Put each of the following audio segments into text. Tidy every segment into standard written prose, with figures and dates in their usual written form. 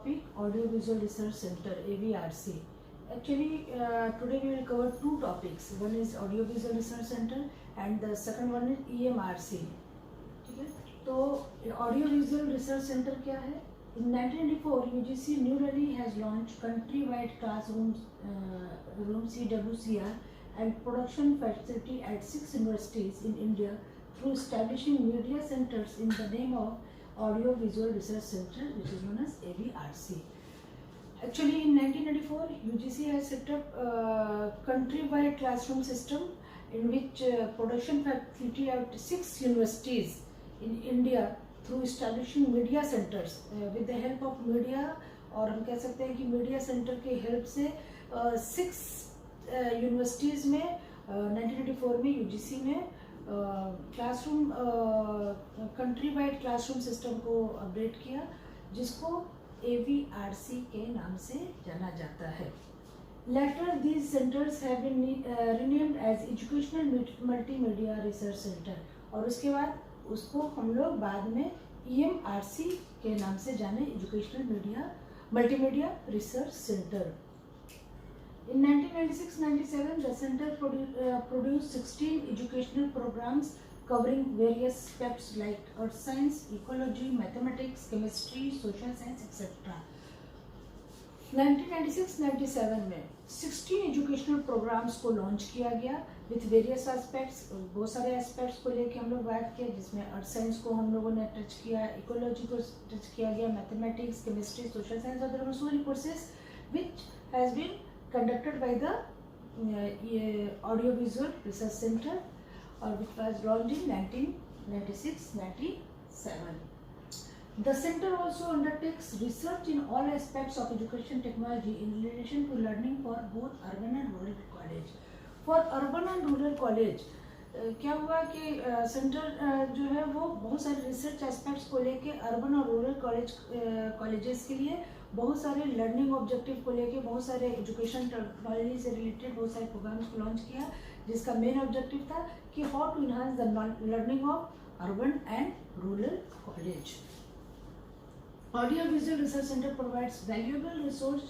topic Audiovisual Research Center AVRC. Actually, today we will cover two topics. One is Audiovisual Research Center and the second one is EMRC. ठीक है, तो Audiovisual Research Center क्या है? In 1994, UGC New Delhi has launched countrywide classrooms, room CWCR and production facility at 6 universities in India through establishing media centers in the name of Audio Visual Research Center, which is known as AVRC. Actually, in 1994, UGC has set up a countrywide classroom system in which production facility at 6 universities in India through establishing media centers with the help of media, और हम कह सकते हैं कि media centre के help से 6 universities में 1994 में यूजीसी ने classroom country wide classroom system को अपडेट किया, जिसको AVRC के नाम से जाना जाता है. Later these centers have been renamed as Educational Multimedia Research Center, और उसके बाद उसको हम लोग बाद में EMRC के नाम से जाने, educational multimedia research centre. In 1996-97, the center produced 16 educational programs covering various aspects like earth science, ecology, mathematics, chemistry, social science, etc. 1996-97 में 16 एजुकेशनल प्रोग्राम्स को लॉन्च किया गया विथ वेरियस एस्पेक्ट्स. बहुत सारे एस्पेक्ट्स को लेके हम लोग बात किया, जिसमें अर्थ साइंस को हम लोगों ने टच किया, इकोलॉजी को टच किया गया, मैथमेटिक्स, केमिस्ट्री, सोशल साइंस, और there were so many courses which has been conducted by the Audiovisual Research Center, which was launched in 1996-97. The center also undertakes research in all aspects of education technology in relation to learning for both urban and rural college. For urban and rural college, क्या हुआ कि centre जो है वो बहुत सारे research aspects को लेके अर्बन और रूरल कॉलेजेस के लिए बहुत सारे लर्निंग ऑब्जेक्टिव को लेके बहुत सारे एजुकेशन टेक्नोलॉजी से रिलेटेड बहुत सारे प्रोग्राम्स को लॉन्च किया, जिसका मेन ऑब्जेक्टिव था कि how to enhance the learning of urban and rural college. Audio visual research centre provides valuable resource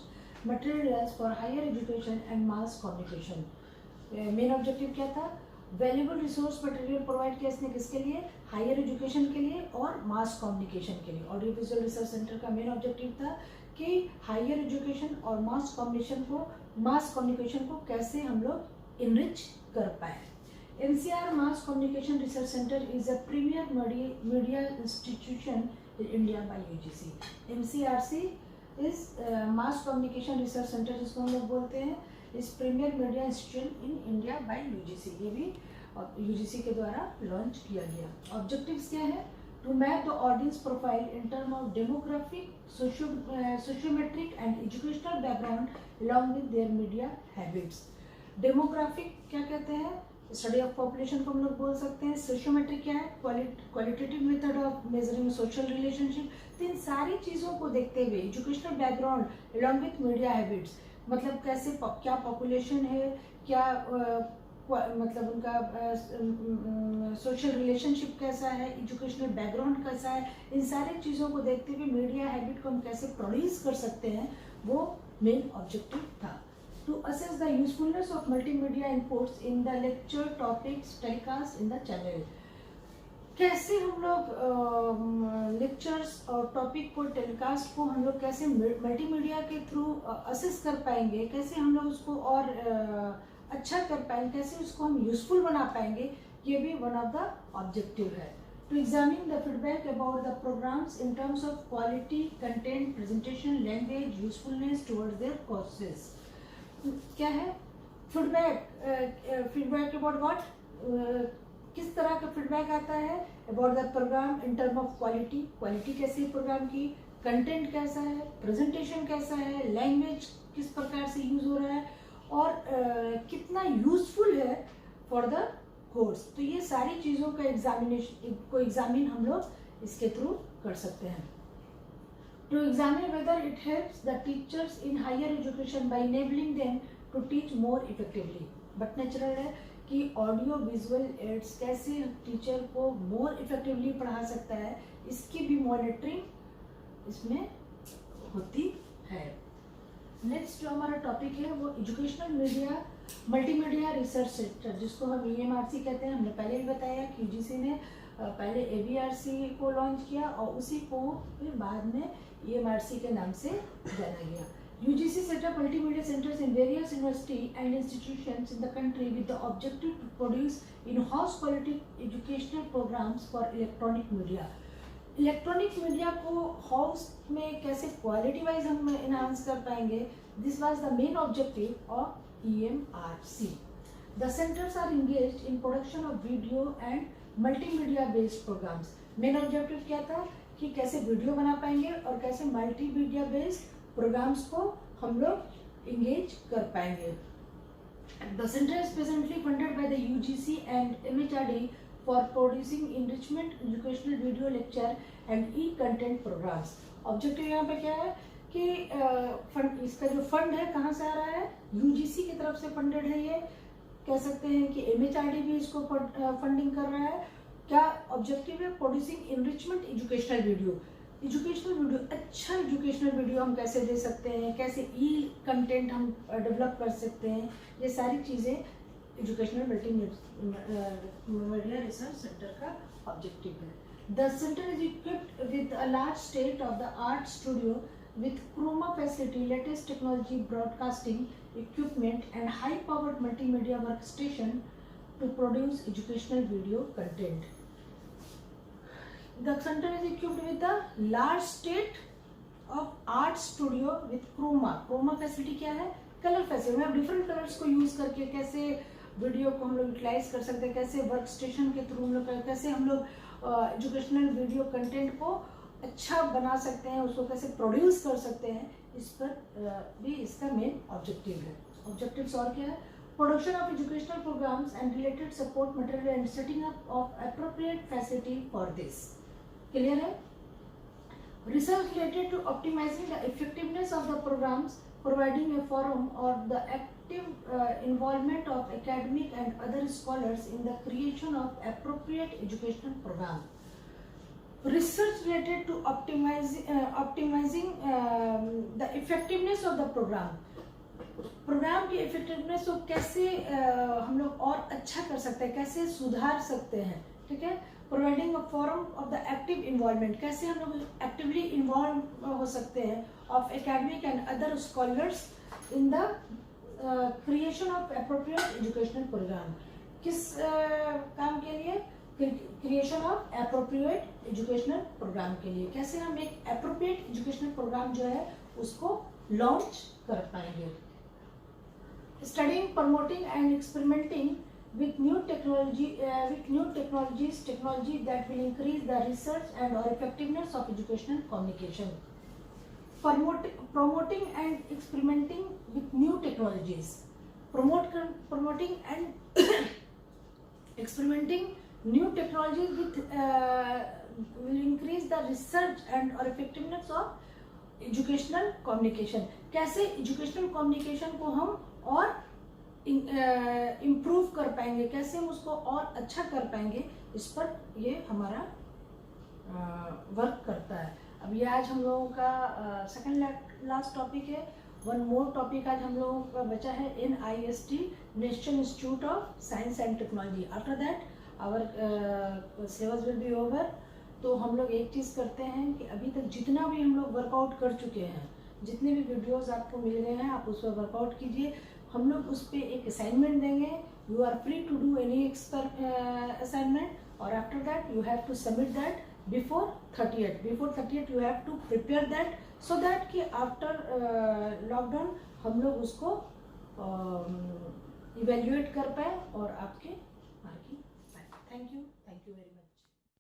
materials for higher education and mass communication. Main objective क्या था? Valuable resource material provide किया इसने किसके लिए? Higher education के लिए और mass communication के लिए. ऑडियो विजुअल रिसर्च सेंटर का मेन ऑब्जेक्टिव था कि हायर एजुकेशन और मास कम्युनिकेशन को कैसे हम लोग इनरिच कर पाए. NCR Mass Communication Research Center is a premier media institution in India by UGC. MCRC is Mass Communication Research Center, जिसको हम लोग बोलते हैं, इस premier media institution in India by UGC. ये भी UGC के द्वारा लॉन्च किया गया. ऑब्जेक्टिव्स क्या है? To map the audience profile in term of demographic, sociometric and educational background along with their media habits. Demographic क्या कहते हैं? स्टडी ऑफ पॉपुलेशन को हम लोग बोल सकते हैं. सोशियोमेट्रिक क्या है? Qualitative method of measuring social relationship. तो इन सारी चीज़ों को देखते हुए educational background along with media habits, मतलब कैसे क्या पॉपुलेशन है, क्या मतलब उनका सोशल रिलेशनशिप कैसा है, एजुकेशनल बैकग्राउंड कैसा है, इन सारी चीज़ों को देखते हुए मीडिया हैबिट को हम कैसे प्रोड्यूस कर सकते हैं, वो मेन ऑब्जेक्टिव था. To assess the usefulness of multimedia inputs in the lecture topics telecast in the channel. कैसे हम लोग लेक्चर्स और टॉपिक को, टेलीकास्ट को हम लोग कैसे मल्टीमीडिया के थ्रू असेस कर पाएंगे, कैसे हम लोग उसको और अच्छा कर पाएंगे, कैसे उसको हम यूजफुल बना पाएंगे, ये भी वन ऑफ द ऑब्जेक्टिव है. To examine the feedback about the programmes in terms of quality, content, presentation, language, usefulness towards their courses. क्या है फीडबैक अबाउट व्हाट? किस तरह का फीडबैक आता है about the programme in term of quality कैसी programme की, कंटेंट कैसा है, प्रेजेंटेशन कैसा है, लैंग्वेज किस प्रकार से यूज हो रहा है, और कितना यूजफुल है फॉर द कोर्स. तो ये सारी चीज़ों का एग्जामिन हम लोग इसके थ्रू कर सकते हैं. To examine whether it helps the teachers in higher education by enabling them to teach more effectively. But natural है कि ऑडियो विजुअल एड्स कैसे टीचर को मोर इफेक्टिवली पढ़ा सकता है, इसकी भी मॉनिटरिंग इसमें होती है। नेक्स्ट जो हमारा टॉपिक है वो educational media multimedia research centre, जिसको हम EMRC कहते हैं। हमने पहले भी बताया कि UGC ने पहले ABRC को लॉन्च किया और उसी को फिर बाद में EMRC के नाम से जाना गया। UGC set up multimedia centers in various university and institutions in the country with the objective to produce in-house quality educational programs for electronic media. Electronic media को हाउस में कैसे क्वालिटी वाइज हम enhance कर पाएंगे, this was the main objective of EMRC. The centers are engaged in production of video and multimedia based programs. Main objective क्या था कि कैसे वीडियो बना पाएंगे और कैसे मल्टीमीडिया बेस्ड प्रोग्राम्स को हम लोग इंगेज कर पाएंगे. The center is presently funded by the UGC and MHRD for producing enrichment educational video lecture and e-content programs. Objective यहाँ पे क्या है कि फंड, इसका जो फंड है कहाँ से आ रहा है, UGC की तरफ से फंडेड है. ये कह सकते हैं कि MHRD भी इसको फंडिंग कर रहा है. क्या ऑब्जेक्टिव है, प्रोड्यूसिंग एनरिचमेंट एजुकेशनल वीडियो. अच्छा एजुकेशनल वीडियो हम कैसे दे सकते हैं, कैसे ई कंटेंट हम डेवलप कर सकते हैं, ये सारी चीज़ें एजुकेशनल मल्टीमीडिया रिसर्च सेंटर का ऑब्जेक्टिव है. The centre is equipped with a large state of the art studio with chroma facility, latest technology, broadcasting equipment and high powered multimedia workstation to produce educational video content. The center is equipped with a large state of art studio with chroma facility क्या है, colour facility. हम different colours को use करके कैसे video को हम लोग utilise कर सकते हैं, कैसे वर्क स्टेशन के थ्रू हम लोग कैसे हम लोग एजुकेशनल वीडियो कंटेंट को अच्छा बना सकते हैं, उसको कैसे प्रोड्यूस कर सकते हैं, इस पर भी इसका मेन ऑब्जेक्टिव है. ऑब्जेक्टिव्स और क्या है, production of educational programs and related support material and setting up of appropriate facility for this. Clear है. Research related to optimizing the effectiveness of the programs, providing a forum और the active involvement of academic and other scholars in the creation of appropriate educational program. Research related to optimizing the effectiveness of the program. Program की effectiveness को कैसे हम लोग और अच्छा कर सकते हैं, कैसे सुधार सकते हैं. ठीक है. Providing a forum of the active involvement, कैसे हम लोग एक्टिवली इन्वॉल्व हो सकते हैं of academic and other scholars in the creation of appropriate educational programme. किस काम के लिए, creation of appropriate educational programme के लिए. कैसे हम एक एप्रोप्रिएट एजुकेशनल प्रोग्राम जो है उसको लॉन्च कर पाएंगे. Studying, promoting and experimenting with new technologies that will increase the research and or effectiveness of educational communication. Promoting and experimenting with new technologies. Promoting and experimenting new technologies will increase the research and or effectiveness of educational communication. कैसे educational communication को हम और improve कर पाएंगे, कैसे हम उसको और अच्छा कर पाएंगे, इस पर ये हमारा वर्क करता है. अब ये आज हम लोगों का सेकंड लास्ट टॉपिक है. वन मोर टॉपिक आज हम लोगों का बचा है NIST, National Institute of Science and Technology. After that our syllabus will be over. तो हम लोग एक चीज़ करते हैं कि अभी तक जितना भी हम लोग वर्कआउट कर चुके हैं, जितने भी वीडियोस आपको मिल गए हैं, आप उस पर वर्कआउट कीजिए. हम लोग उस पर एक असाइनमेंट देंगे. You are free to do any assignment और after that you have to submit that before 30th you have to prepare that so that कि आफ्टर लॉकडाउन हम लोग उसको इवेल्युएट कर पाए और आपके मार्किंग पाए. Thank you very much.